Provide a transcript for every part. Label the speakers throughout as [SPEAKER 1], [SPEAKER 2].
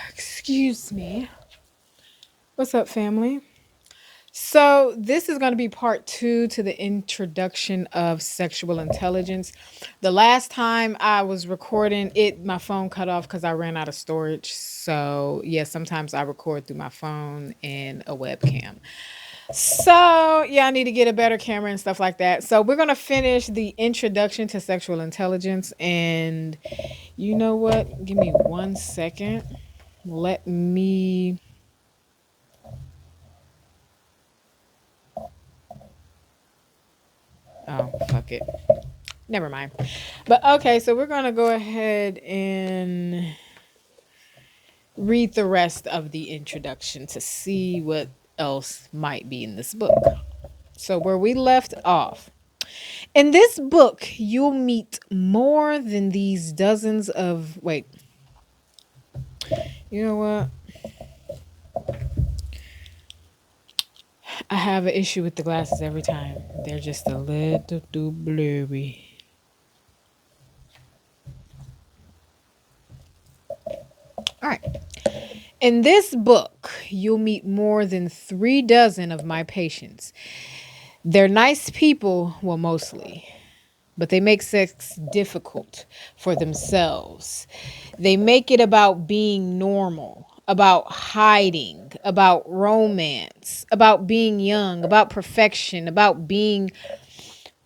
[SPEAKER 1] Excuse me. What's up, family? So, this is going to be part two to the introduction of sexual intelligence. The last time I was recording it, my phone cut off because I ran out of storage. So, yeah, sometimes I record through my phone and a webcam. So, yeah, I need to get a better camera and stuff like that. So, we're going to finish the introduction to sexual intelligence. And you know what? Give me 1 second. Let me. Oh, fuck it. Never mind. But okay, so we're going to go ahead and read the rest of the introduction to see what else might be in this book. So, where we left off. In this book, you'll meet more than these dozens of. Wait, you know what? I have an issue with the glasses every time. They're just a little too blurry. All right. In this book, you'll meet more than 3 dozen of my patients. They're nice people, well, mostly, but they make sex difficult for themselves. They make it about being normal, about hiding, about romance, about being young, about perfection, about being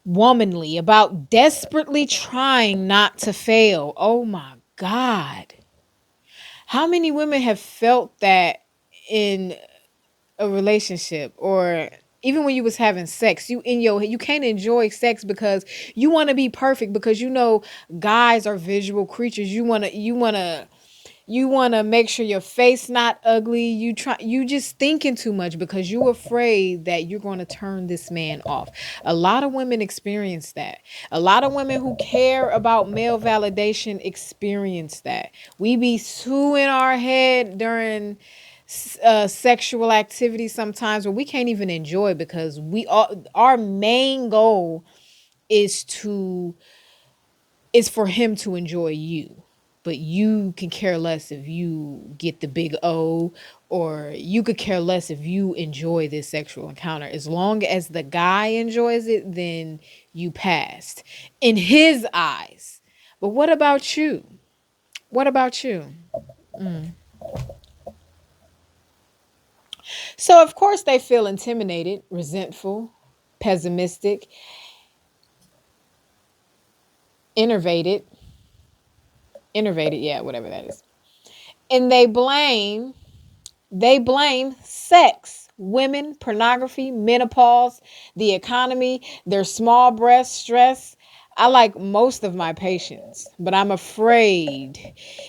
[SPEAKER 1] womanly, about desperately trying not to fail. Oh my God. How many women have felt that in a relationship, or even when you was having sex, you can't enjoy sex because you want to be perfect, because guys are visual creatures. You want to make sure your face not ugly. You just thinking too much because you afraid that you're going to turn this man off. A lot of women experience that. A lot of women who care about male validation experience that. We be too in our head during sexual activity sometimes, where we can't even enjoy, because our main goal is for him to enjoy you. But you can care less if you get the big O, or you could care less if you enjoy this sexual encounter. As long as the guy enjoys it, then you passed in his eyes. But what about you? What about you? So, of course, they feel intimidated, resentful, pessimistic, innervated, innervated, yeah, whatever that is. And they blame sex, women, pornography, menopause, the economy, their small breast, stress. I like most of my patients, but I'm afraid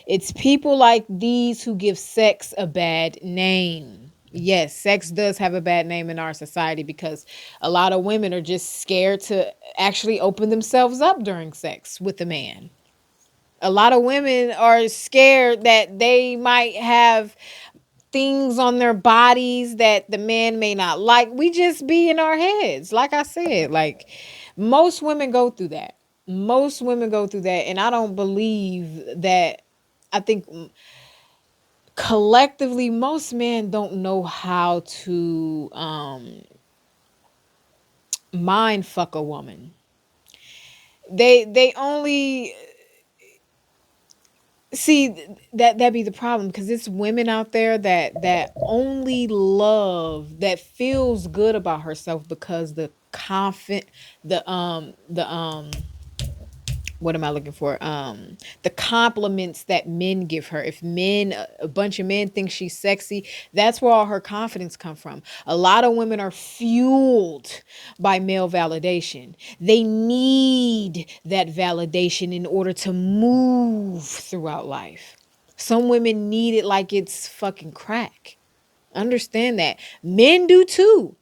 [SPEAKER 1] it's people like these who give sex a bad name. Yes, sex does have a bad name in our society because a lot of women are just scared to actually open themselves up during sex with a man. A lot of women are scared that they might have things on their bodies that the man may not like. We just be in our heads. Like I said, like most women go through that. Most women go through that. And I don't believe that. I think collectively, most men don't know how to mind fuck a woman. They only see that be the problem, because it's women out there that only love, that feels good about herself because the what am I looking for? The compliments that men give her. If a bunch of men think she's sexy, that's where all her confidence come from. A lot of women are fueled by male validation. They need that validation in order to move throughout life. Some women need it like it's fucking crack. Understand that. Men do too.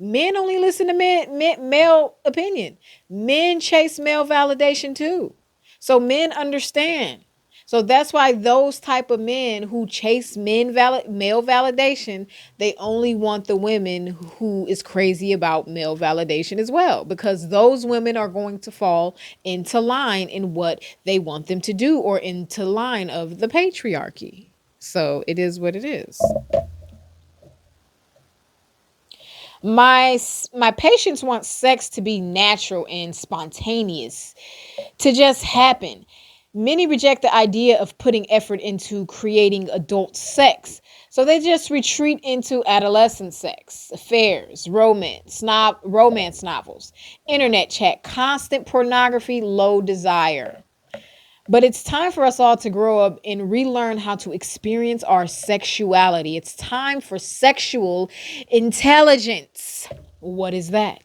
[SPEAKER 1] Men only listen to male opinion. Men chase male validation too. So men understand. So that's why those type of men who chase male validation, they only want the women who is crazy about male validation as well, because those women are going to fall into line in what they want them to do, or into line of the patriarchy. So it is what it is. My patients want sex to be natural and spontaneous, to just happen. Many reject the idea of putting effort into creating adult sex, so they just retreat into adolescent sex, affairs, romance novels, internet chat, constant pornography, low desire. But it's time for us all to grow up and relearn how to experience our sexuality. It's time for sexual intelligence. What is that?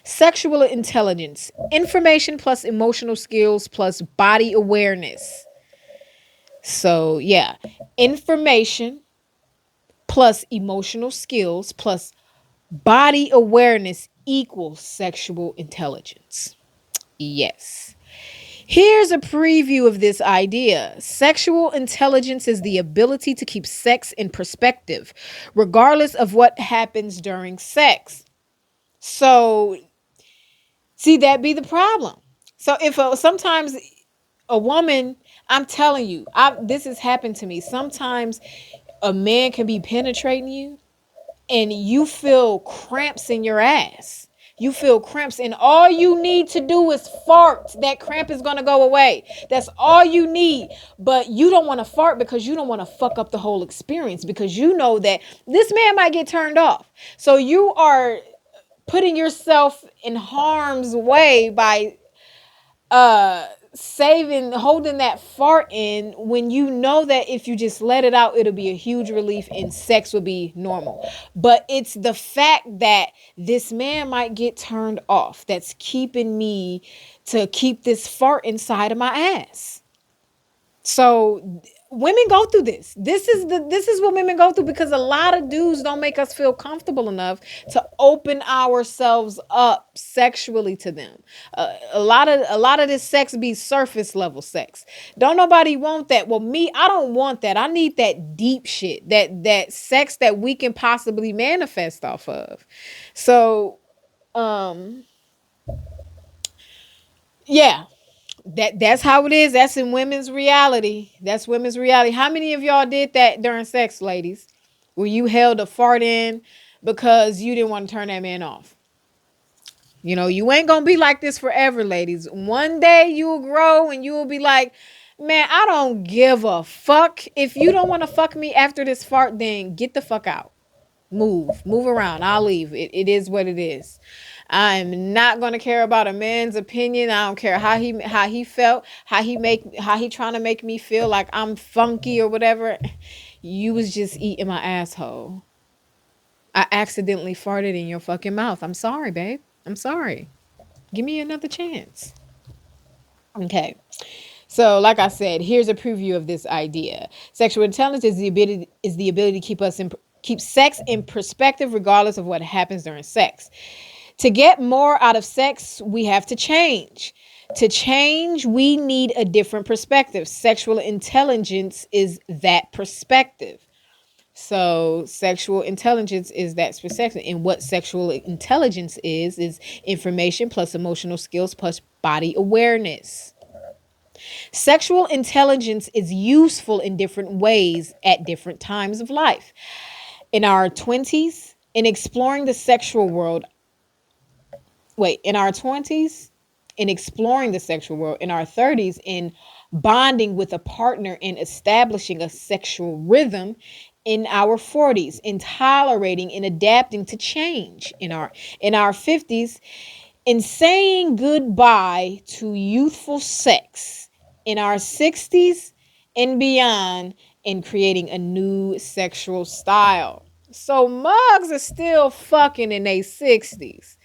[SPEAKER 1] Sexual intelligence, information plus emotional skills plus body awareness. So, yeah, information plus emotional skills plus body awareness equals sexual intelligence. Yes. Here's a preview of this idea. Sexual intelligence is the ability to keep sex in perspective, regardless of what happens during sex. So, see, that be the problem. So, if sometimes a woman, I'm telling you, this has happened to me. Sometimes a man can be penetrating you and you feel cramps in your ass. You feel cramps, and all you need to do is fart. That cramp is going to go away. That's all you need. But you don't want to fart because you don't want to fuck up the whole experience, because you know that this man might get turned off. So you are putting yourself in harm's way by holding that fart in, when you know that if you just let it out, it'll be a huge relief and sex will be normal. But it's the fact that this man might get turned off that's keeping me to keep this fart inside of my ass. So women go through this. This is what women go through, because a lot of dudes don't make us feel comfortable enough to open ourselves up sexually to them. A lot of this sex be surface level sex. Don't nobody want that. Well, me, I don't want that. I need that deep shit. That sex that we can possibly manifest off of. So, yeah. That's how it is. That's in women's reality. That's women's reality. How many of y'all did that during sex, ladies? Where you held a fart in because you didn't want to turn that man off? You know, you ain't gonna be like this forever, ladies. One day you'll grow and you'll be like, man, I don't give a fuck. If you don't want to fuck me after this fart, then get the fuck out. Move around. I'll leave. It is what it is. I'm not gonna care about a man's opinion. I don't care how he felt, how he trying to make me feel like I'm funky or whatever. You was just eating my asshole. I accidentally farted in your fucking mouth. I'm sorry, babe. I'm sorry. Give me another chance. Okay. So, like I said, here's a preview of this idea. Sexual intelligence is the ability to keep sex in perspective regardless of what happens during sex. To get more out of sex, we have to change. To change, we need a different perspective. Sexual intelligence is that perspective. So sexual intelligence is that perspective. And what sexual intelligence is information plus emotional skills plus body awareness. Sexual intelligence is useful in different ways at different times of life. In our 20s, in exploring the sexual world, in our 20s, in exploring the sexual world, in our 30s, in bonding with a partner and establishing a sexual rhythm, in our 40s, in tolerating and adapting to change, in our 50s, in saying goodbye to youthful sex, in our 60s and beyond, in creating a new sexual style. So mugs are still fucking in their 60s.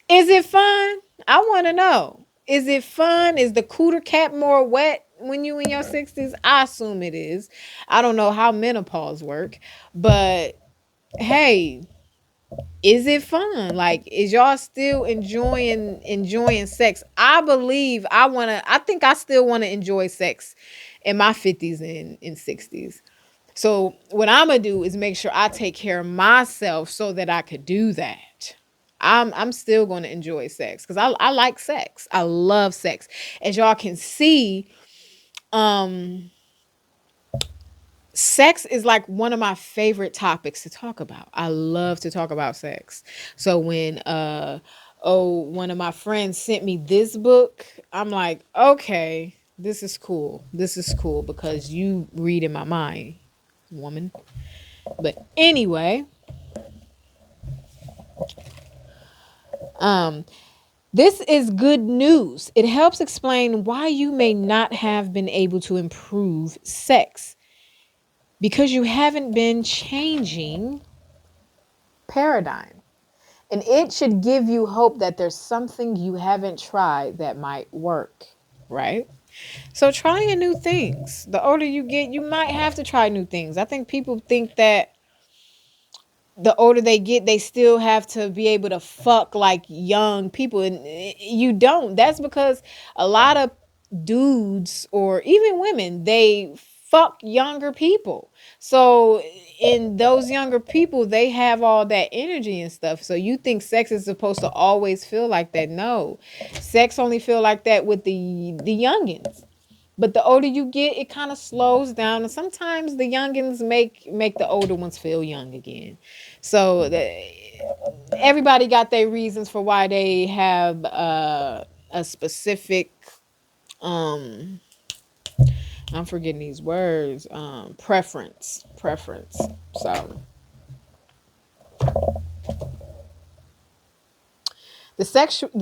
[SPEAKER 1] Is it fun? I want to know. Is it fun? Is the cooter cap more wet when you in your 60s? I assume it is. I don't know how menopause work, but hey, Is it fun? Like, is y'all still enjoying sex? I think I still want to enjoy sex in my 50s and 60s. So what I'm gonna do is make sure I take care of myself so that I could do that. I'm still gonna enjoy sex because I like sex. I love sex. As y'all can see, um sex is like one of my favorite topics to talk about. I love to talk about sex. So when one of my friends sent me this book, I'm like, okay, this is cool. This is cool because you read in my mind, woman. But anyway, um this is good news. It helps explain why you may not have been able to improve sex because you haven't been changing paradigm. And it should give you hope that there's something you haven't tried that might work, right? So trying new things. The older you get, you might have to try new things. I think people think that the older they get, they still have to be able to fuck like young people. And you don't. That's because a lot of dudes or even women, they fuck younger people. So in those younger people, they have all that energy and stuff. So you think sex is supposed to always feel like that. No. Sex only feel like that with the youngins. But the older you get, it kind of slows down, and sometimes the youngins make the older ones feel young again. So everybody got their reasons for why they have a specific um I'm forgetting these words, preference. So the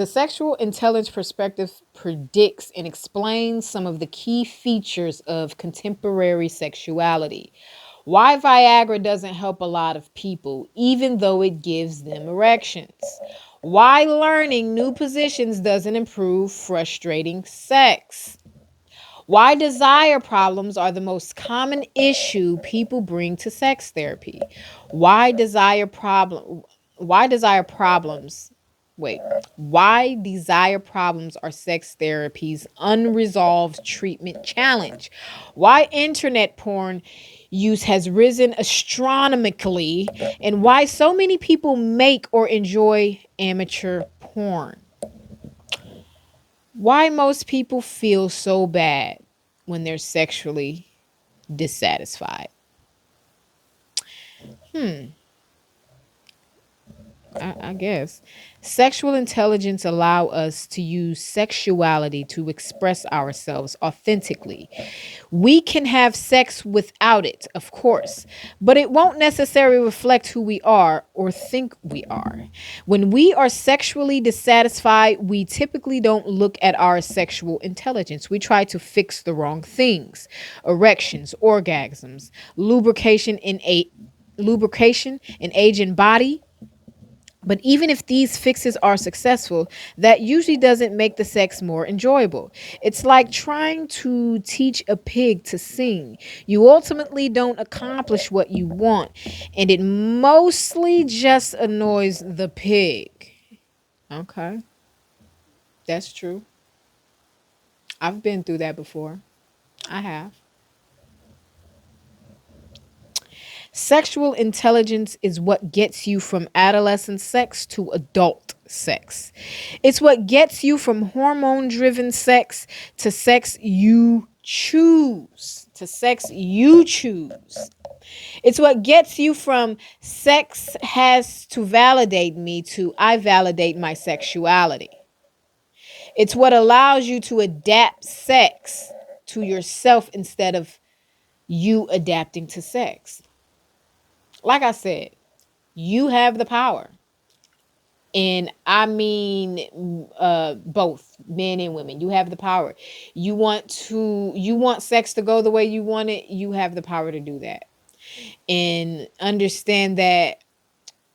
[SPEAKER 1] sexual intelligence perspective predicts and explains some of the key features of contemporary sexuality. Why Viagra doesn't help a lot of people, even though it gives them erections. Why learning new positions doesn't improve frustrating sex. Why desire problems are the most common issue people bring to sex therapy. Why desire problem why desire problems Wait, why desire problems are sex therapy's unresolved treatment challenge? Why internet porn use has risen astronomically, and why so many people make or enjoy amateur porn? Why most people feel so bad when they're sexually dissatisfied? I guess. Sexual intelligence allow us to use sexuality to express ourselves authentically. We can have sex without it, of course, but it won't necessarily reflect who we are or think we are. When we are sexually dissatisfied, we typically don't look at our sexual intelligence. We try to fix the wrong things: erections, orgasms, lubrication in age and body. But even if these fixes are successful, that usually doesn't make the sex more enjoyable. It's like trying to teach a pig to sing. You ultimately don't accomplish what you want, and it mostly just annoys the pig. Okay, that's true. I've been through that before. I have. Sexual intelligence is what gets you from adolescent sex to adult sex. It's what gets you from hormone driven sex to sex you choose. To sex you choose. It's what gets you from sex has to validate me to I validate my sexuality. It's what allows you to adapt sex to yourself instead of you adapting to sex. Like I said, you have the power. And I mean both men and women. You have the power. You want sex to go the way you want it, you have the power to do that. And understand that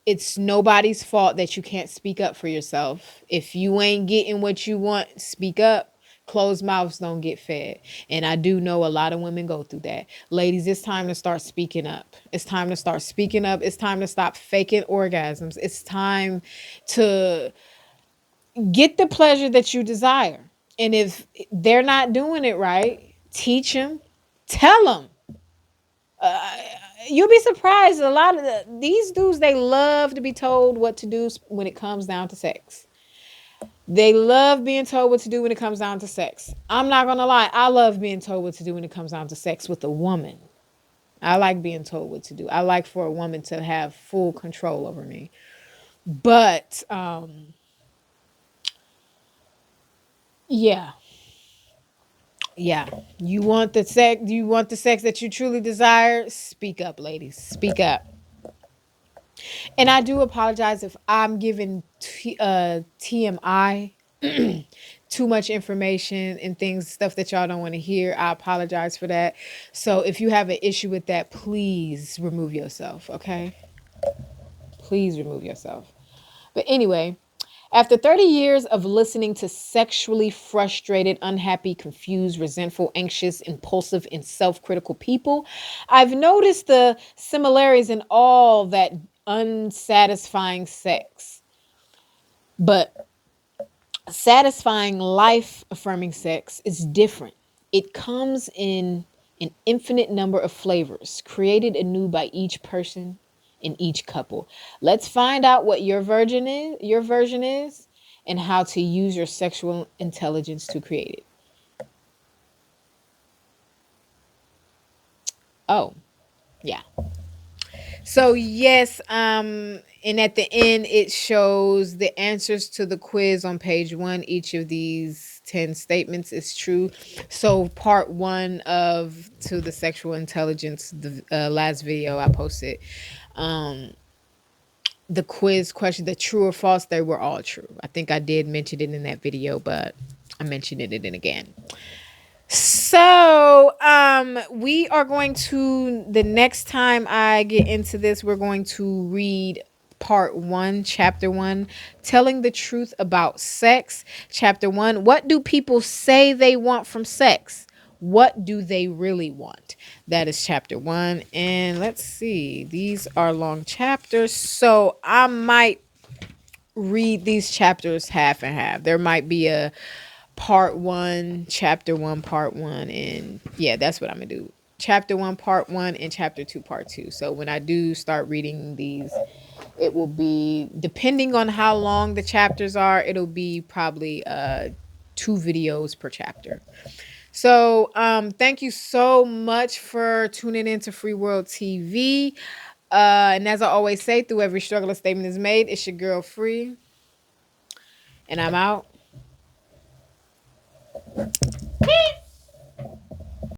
[SPEAKER 1] it's nobody's fault that you can't speak up for yourself. If you ain't getting what you want, speak up. Closed mouths don't get fed. And I do know a lot of women go through that. Ladies, it's time to start speaking up. It's time to start speaking up. It's time to stop faking orgasms. It's time to get the pleasure that you desire. And if they're not doing it right, teach them, tell them. You'll be surprised. A lot of these dudes, they love to be told what to do when it comes down to sex. They love being told what to do when it comes down to sex. I'm not going to lie. I love being told what to do when it comes down to sex with a woman. I like being told what to do. I like for a woman to have full control over me. But yeah. Yeah. You want the sex that you truly desire? Speak up, ladies. Speak up. And I do apologize if I'm giving TMI, too much information and things, stuff that y'all don't want to hear. I apologize for that. So if you have an issue with that, please remove yourself, okay? Please remove yourself. But anyway, after 30 years of listening to sexually frustrated, unhappy, confused, resentful, anxious, impulsive, and self critical people, I've noticed the similarities in all that unsatisfying sex. But satisfying, life affirming sex is different. It comes in an infinite number of flavors, created anew by each person in each couple. Let's find out what your version is, and how to use your sexual intelligence to create it. Oh, yeah. So yes, and at the end it shows the answers to the quiz on page 1. Each of these 10 statements is true. So part 1 of to the sexual intelligence, the last video I posted, the quiz question, the true or false, they were all true. I think I did mention it in that video, but I mentioned it again. So, we are going to, the next time I get into this, we're going to read part 1, chapter 1, telling the truth about sex. Chapter 1, what do people say they want from sex? What do they really want? That is chapter 1. And let's see, these are long chapters, so I might read these chapters half and half. There might be a part 1, chapter 1, part 1, and yeah, that's what I'm gonna do. Chapter 1, part 1, and chapter 2, part 2. So when I do start reading these, it will be, depending on how long the chapters are, it'll be probably 2 videos per chapter. So thank you so much for tuning in to Free World TV. And as I always say, through every struggle a statement is made. It's your girl Free, and I'm out. Peace.